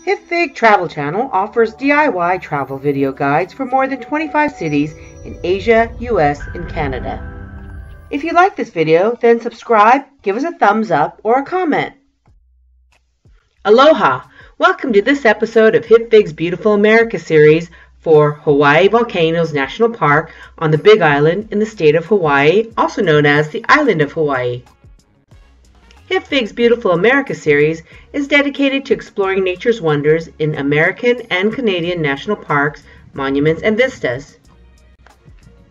Hipfig Travel Channel offers DIY travel video guides for more than 25 cities in Asia, US, and Canada. If you like this video, then subscribe, give us a thumbs up, or a comment. Aloha! Welcome to this episode of Hipfig's Beautiful America series for Hawaii Volcanoes National Park on the Big Island in the state of Hawaii, also known as the Island of Hawaii. Hipfig's Beautiful America series is dedicated to exploring nature's wonders in American and Canadian national parks, monuments, and vistas.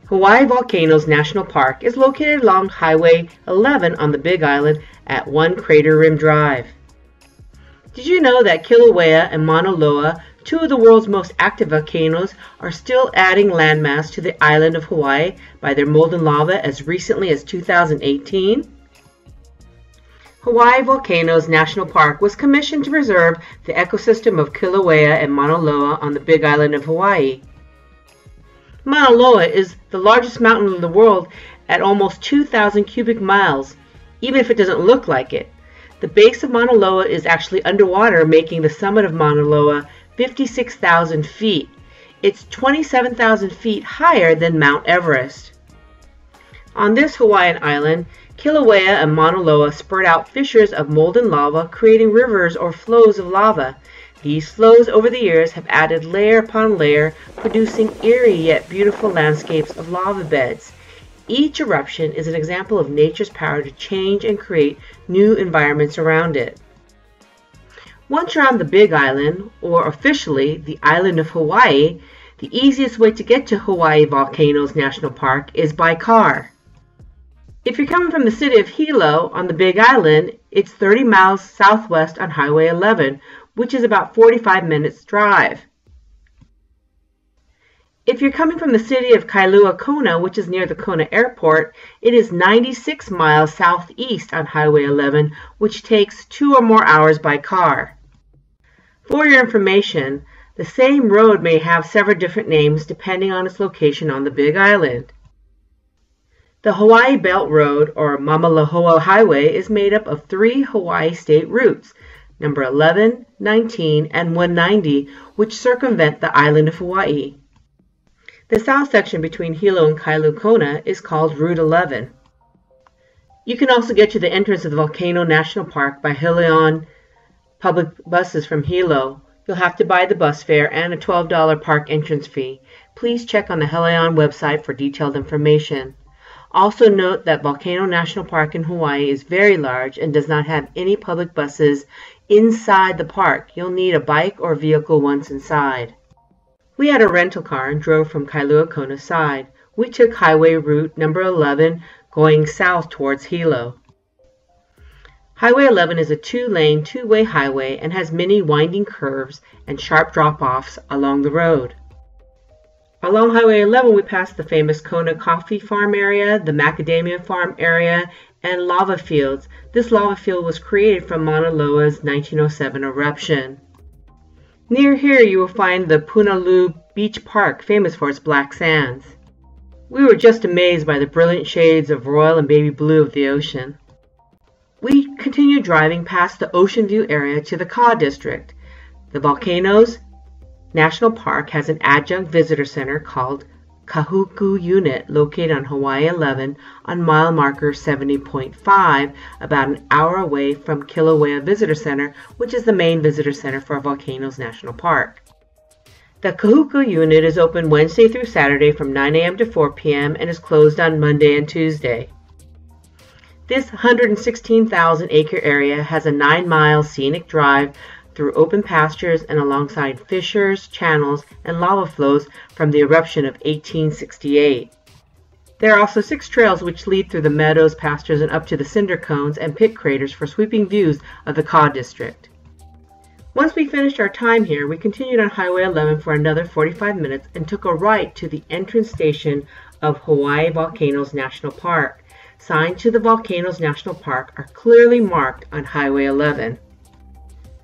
Hawaii Volcanoes National Park is located along Highway 11 on the Big Island at 1 Crater Rim Drive. Did you know that Kīlauea and Mauna Loa, two of the world's most active volcanoes, are still adding landmass to the island of Hawaii by their molten lava as recently as 2018? Hawaii Volcanoes National Park was commissioned to preserve the ecosystem of Kīlauea and Mauna Loa on the Big Island of Hawaii. Mauna Loa is the largest mountain in the world at almost 2,000 cubic miles, even if it doesn't look like it. The base of Mauna Loa is actually underwater, making the summit of Mauna Loa 56,000 feet. It's 27,000 feet higher than Mount Everest. On this Hawaiian island, Kīlauea and Mauna Loa spurt out fissures of molten lava, creating rivers or flows of lava. These flows over the years have added layer upon layer, producing eerie yet beautiful landscapes of lava beds. Each eruption is an example of nature's power to change and create new environments around it. Once you're on the Big Island, or officially the Island of Hawaii, the easiest way to get to Hawaii Volcanoes National Park is by car. If you're coming from the city of Hilo on the Big Island, it's 30 miles southwest on Highway 11, which is about 45 minutes drive. If you're coming from the city of Kailua, Kona, which is near the Kona Airport, it is 96 miles southeast on Highway 11, which takes 2 or more hours by car. For your information, the same road may have several different names depending on its location on the Big Island. The Hawaii Belt Road, or Mamalahoa Highway, is made up of 3 Hawaii state routes, number 11, 19, and 190, which circumvent the island of Hawaii. The south section between Hilo and Kailua, Kona is called Route 11. You can also get to the entrance of the Volcano National Park by Hiloan public buses from Hilo. You'll have to buy the bus fare and a $12 park entrance fee. Please check on the Hiloan website for detailed information. Also note that Volcano National Park in Hawaii is very large and does not have any public buses inside the park. You'll need a bike or vehicle once inside. We had a rental car and drove from Kailua Kona's side. We took highway route number 11 going south towards Hilo. Highway 11 is a 2-lane, 2-way highway and has many winding curves and sharp drop-offs along the road. Along Highway 11, we passed the famous Kona Coffee Farm area, the Macadamia Farm area, and lava fields. This lava field was created from Mauna Loa's 1907 eruption. Near here, you will find the Punalu Beach Park, famous for its black sands. We were just amazed by the brilliant shades of royal and baby blue of the ocean. We continued driving past the Ocean View area to the Ka District. The Volcanoes National Park has an adjunct visitor center called Kahuku Unit located on Hawaii 11 on mile marker 70.5, about an hour away from Kilauea Visitor Center, which is the main visitor center for Volcanoes National Park. The Kahuku Unit is open Wednesday through Saturday from 9 a.m. to 4 p.m. and is closed on Monday and Tuesday. This 116,000-acre area has a 9-mile scenic drive through open pastures and alongside fissures, channels, and lava flows from the eruption of 1868. There are also 6 trails which lead through the meadows, pastures, and up to the cinder cones and pit craters for sweeping views of the Ka District. Once we finished our time here, we continued on Highway 11 for another 45 minutes and took a right to the entrance station of Hawaii Volcanoes National Park. Signs to the Volcanoes National Park are clearly marked on Highway 11.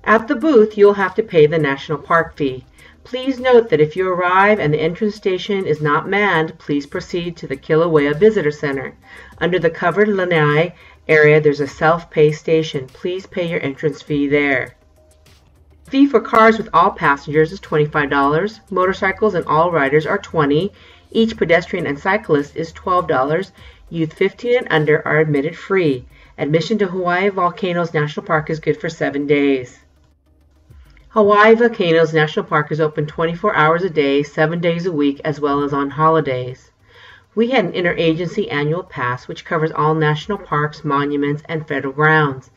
At the booth, you'll have to pay the National Park fee. Please note that if you arrive and the entrance station is not manned, please proceed to the Kilauea Visitor Center. Under the covered lanai area, there's a self-pay station. Please pay your entrance fee there. fee for cars with all passengers is $25. Motorcycles and all riders are $20. Each pedestrian and cyclist is $12. Youth 15 and under are admitted free. Admission to Hawaii Volcanoes National Park is good for 7 days. Hawaii Volcanoes National Park is open 24 hours a day, 7 days a week, as well as on holidays. We had an interagency annual pass which covers all national parks, monuments, and federal grounds.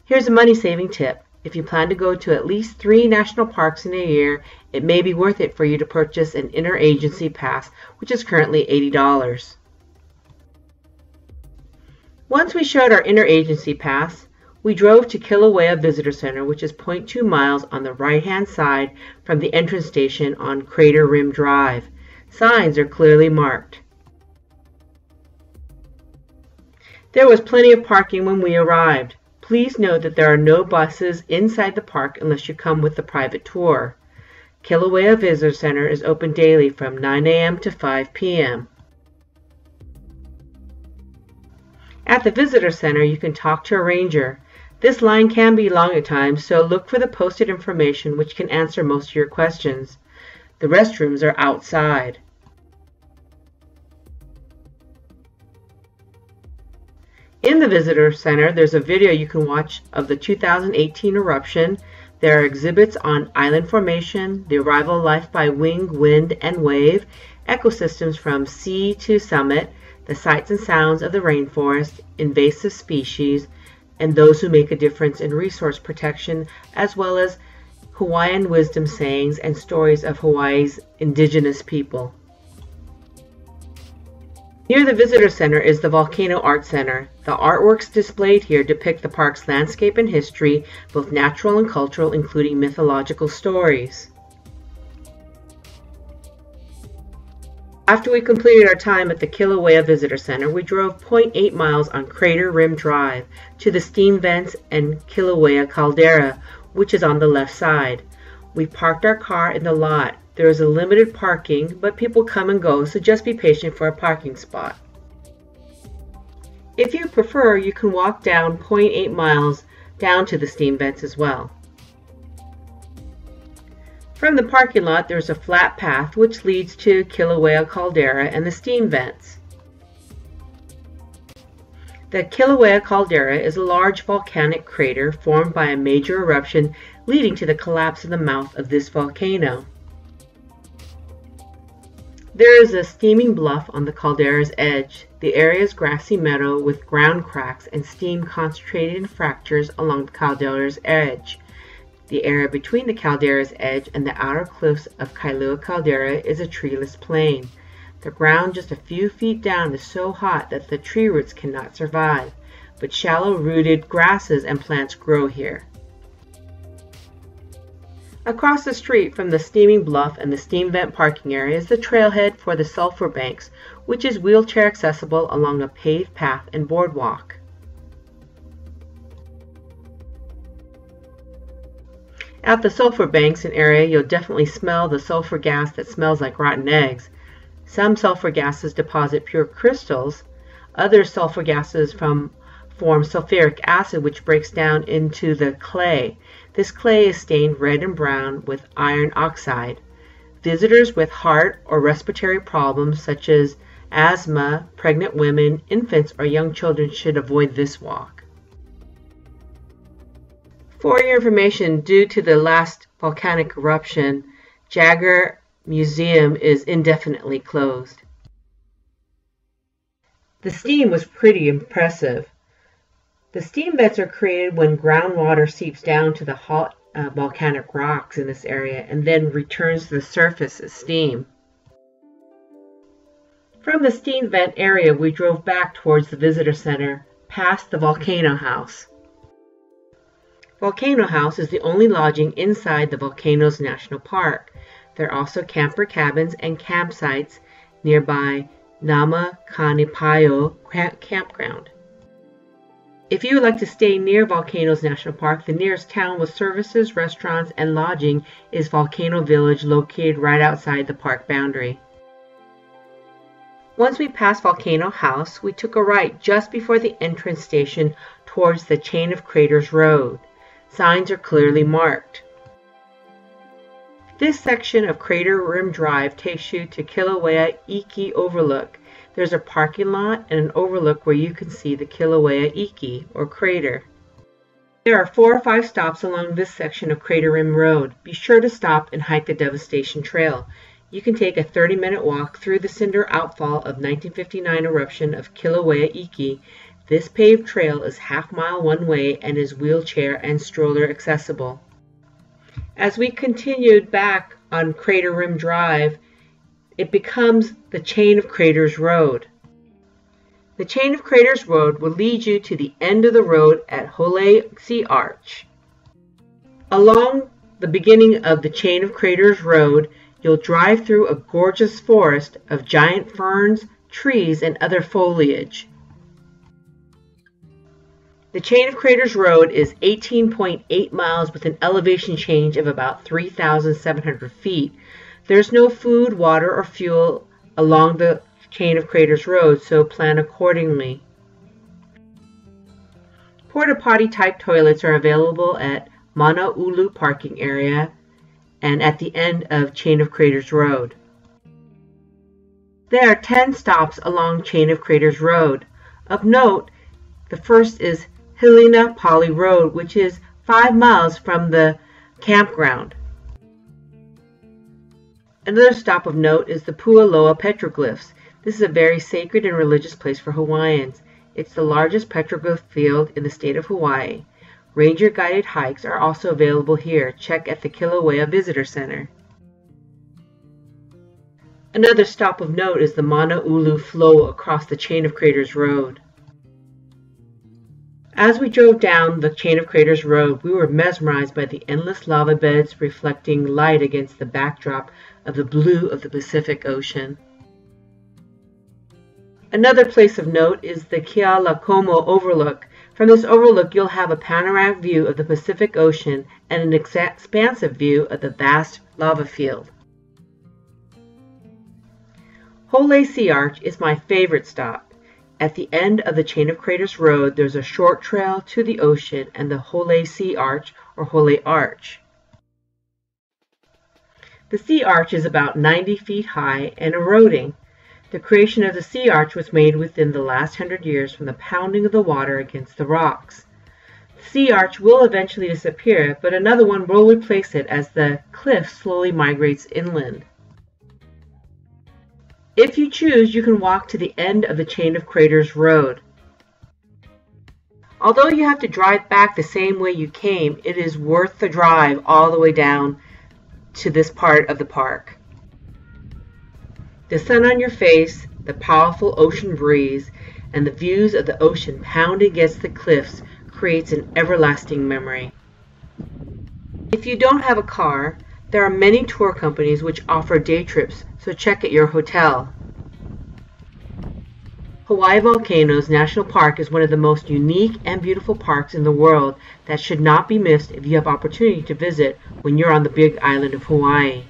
Here's a money-saving tip. If you plan to go to at least 3 national parks in a year, it may be worth it for you to purchase an interagency pass, which is currently $80. Once we showed our interagency pass, we drove to Kīlauea Visitor Center, which is 0.2 miles on the right-hand side from the entrance station on Crater Rim Drive. Signs are clearly marked. There was plenty of parking when we arrived. Please note that there are no buses inside the park unless you come with the private tour. Kīlauea Visitor Center is open daily from 9 a.m. to 5 p.m. At the Visitor Center, you can talk to a ranger. This line can be long at times, so look for the posted information which can answer most of your questions. The restrooms are outside. In the Visitor Center, there's a video you can watch of the 2018 eruption. There are exhibits on island formation, the arrival of life by wind, wind, and wave, ecosystems from sea to summit, the sights and sounds of the rainforest, invasive species, and those who make a difference in resource protection, as well as Hawaiian wisdom sayings and stories of Hawaii's indigenous people. Near the Visitor Center is the Volcano Art Center. The artworks displayed here depict the park's landscape and history, both natural and cultural, including mythological stories. After we completed our time at the Kīlauea Visitor Center, we drove 0.8 miles on Crater Rim Drive to the steam vents and Kilauea Caldera, which is on the left side. We parked our car in the lot. There is a limited parking, but people come and go, so just be patient for a parking spot. If you prefer, you can walk down 0.8 miles down to the steam vents as well. From the parking lot, there's a flat path which leads to Kīlauea Caldera and the steam vents. The Kīlauea Caldera is a large volcanic crater formed by a major eruption leading to the collapse of the mouth of this volcano. There is a steaming bluff on the caldera's edge. The area is grassy meadow with ground cracks and steam concentrated in fractures along the caldera's edge. The area between the caldera's edge and the outer cliffs of Kīlauea Caldera is a treeless plain. The ground just a few feet down is so hot that the tree roots cannot survive, but shallow-rooted grasses and plants grow here. Across the street from the steaming bluff and the steam vent parking area is the trailhead for the sulfur banks, which is wheelchair accessible along a paved path and boardwalk. At the sulfur banks and area, you'll definitely smell the sulfur gas that smells like rotten eggs. Some sulfur gases deposit pure crystals. Other sulfur gases form sulfuric acid, which breaks down into the clay. This clay is stained red and brown with iron oxide. Visitors with heart or respiratory problems such as asthma, pregnant women, infants, or young children should avoid this walk. For your information, due to the last volcanic eruption, Jagger Museum is indefinitely closed. The steam was pretty impressive. The steam vents are created when groundwater seeps down to the hot volcanic rocks in this area and then returns to the surface as steam. From the steam vent area, we drove back towards the visitor center, past the Volcano House. Volcano House is the only lodging inside the Volcanoes National Park. There are also camper cabins and campsites nearby Nama Kanipaio campground. If you would like to stay near Volcanoes National Park, the nearest town with services, restaurants, and lodging is Volcano Village, located right outside the park boundary. Once we passed Volcano House, we took a right just before the entrance station towards the Chain of Craters Road. Signs are clearly marked. This section of Crater Rim Drive takes you to Kīlauea Iki Overlook. There's a parking lot and an overlook where you can see the Kīlauea Iki, or crater. There are 4 or 5 stops along this section of Crater Rim Road. Be sure to stop and hike the Devastation Trail. You can take a 30-minute walk through the cinder outfall of 1959 eruption of Kīlauea Iki. This paved trail is half-mile one way and is wheelchair and stroller accessible. As we continued back on Crater Rim Drive, it becomes the Chain of Craters Road. The Chain of Craters Road will lead you to the end of the road at Holei Sea Arch. Along the beginning of the Chain of Craters Road, you'll drive through a gorgeous forest of giant ferns, trees, and other foliage. The Chain of Craters Road is 18.8 miles with an elevation change of about 3,700 feet. There's no food, water, or fuel along the Chain of Craters Road, so plan accordingly. Porta potty type toilets are available at Mana Ulu parking area and at the end of Chain of Craters Road. There are 10 stops along Chain of Craters Road. Of note, the first is Helena Poly Road, which is 5 miles from the campground. Another stop of note is the Pu'aloa petroglyphs. This is a very sacred and religious place for Hawaiians. It's the largest petroglyph field in the state of Hawaii. Ranger-guided hikes are also available here. Check at the Kīlauea Visitor Center. Another stop of note is the Mana Ulu flow across the Chain of Craters Road. As we drove down the Chain of Craters Road, we were mesmerized by the endless lava beds reflecting light against the backdrop of the blue of the Pacific Ocean. Another place of note is the Kīlauea Overlook. From this overlook, you'll have a panoramic view of the Pacific Ocean and an expansive view of the vast lava field. Holei Sea Arch is my favorite stop. At the end of the Chain of Craters Road, there's a short trail to the ocean and the Holei Sea Arch, or Holei Arch. The Sea Arch is about 90 feet high and eroding. The creation of the Sea Arch was made within the last 100 years from the pounding of the water against the rocks. The Sea Arch will eventually disappear, but another one will replace it as the cliff slowly migrates inland. If you choose, you can walk to the end of the Chain of Craters Road. Although you have to drive back the same way you came, it is worth the drive all the way down to this part of the park. The sun on your face, the powerful ocean breeze, and the views of the ocean pounding against the cliffs creates an everlasting memory. If you don't have a car, there are many tour companies which offer day trips, so check at your hotel. Hawaii Volcanoes National Park is one of the most unique and beautiful parks in the world that should not be missed if you have opportunity to visit when you're on the big island of Hawaii.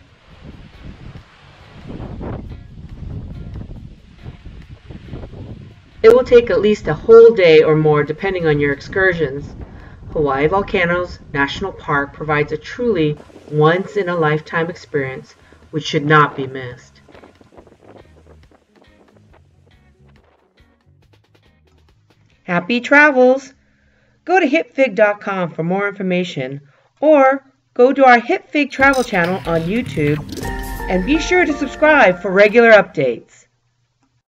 It will take at least a whole day or more depending on your excursions. Hawaii Volcanoes National Park provides a truly once-in-a-lifetime experience which should not be missed. Happy travels! Go to hipfig.com for more information, or go to our Hipfig travel channel on YouTube and be sure to subscribe for regular updates.